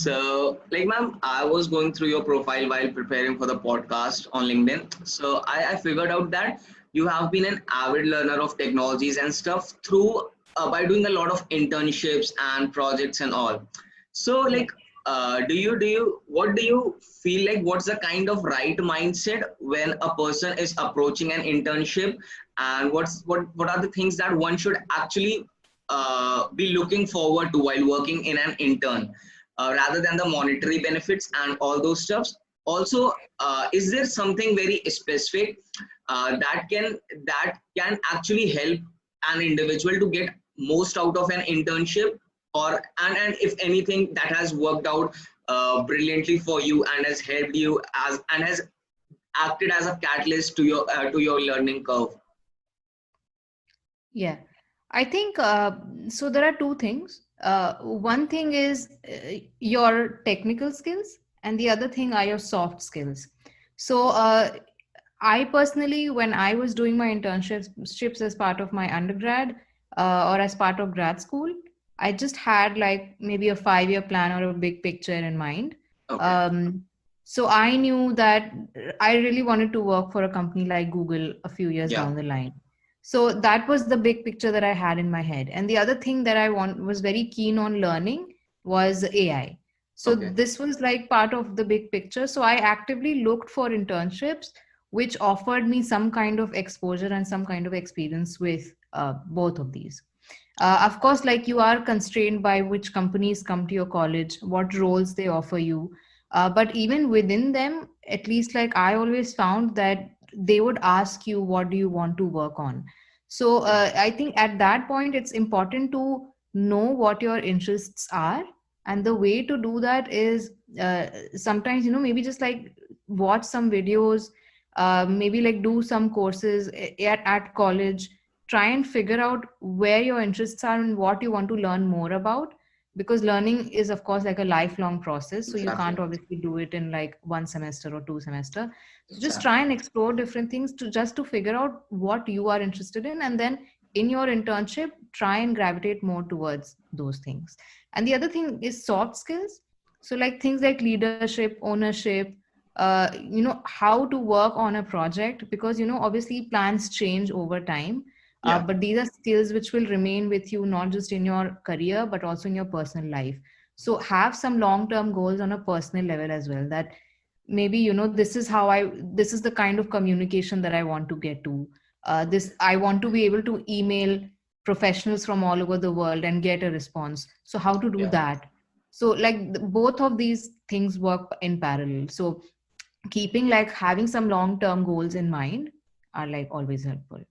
So, like, ma'am, I was going through your profile while preparing for the podcast on LinkedIn. So, I figured out that you have been an avid learner of technologies and stuff through by doing a lot of internships and projects and all. So, Yeah. like, what do you feel like? What's the kind of right mindset when a person is approaching an internship, and what are the things that one should actually be looking forward to while working in an intern? Rather than the monetary benefits and all those stuffs. Also, is there something very specific that can actually help an individual to get most out of an internship, or and if anything that has worked out brilliantly for you and has helped you as and has acted as a catalyst to your learning curve? Yeah. I think so. There are two things. One thing is your technical skills, and the other thing are your soft skills. So, I personally, when I was doing my internships as part of my undergrad or as part of grad school, I just had like maybe a 5-year plan or a big picture in mind. Okay. Um, so I knew that I really wanted to work for a company like Google a few years Yeah. down the line. So that was the big picture that I had in my head. And the other thing that I was very keen on learning was AI. So Okay. this was like part of the big picture. So I actively looked for internships which offered me some kind of exposure and some kind of experience with both of these. Of course, like you are constrained by which companies come to your college, what roles they offer you. But even within them, at least like I always found that they would ask you, what do you want to work on? So Yeah. I think at that point, it's important to know what your interests are. And the way to do that is sometimes, maybe just like watch some videos, maybe like do some courses at college, try and figure out where your interests are and what you want to learn more about, because learning is of course like a lifelong process, so you Exactly. can't obviously do it in like 1 semester or 2 semester. So just try Exactly. and explore different things to figure out what you are interested in, and then in your internship try and gravitate more towards those things. And the other thing is soft skills. So like things like leadership, ownership, how to work on a project, because obviously plans change over time. Yeah. But these are skills which will remain with you not just in your career but also in your personal life. So have some long term goals on a personal level as well, that maybe this is the kind of communication that I want to get to. This I want to be able to email professionals from all over the world and get a response. So how to do Yeah. that? So like both of these things work in parallel. So keeping like having some long term goals in mind are like always helpful.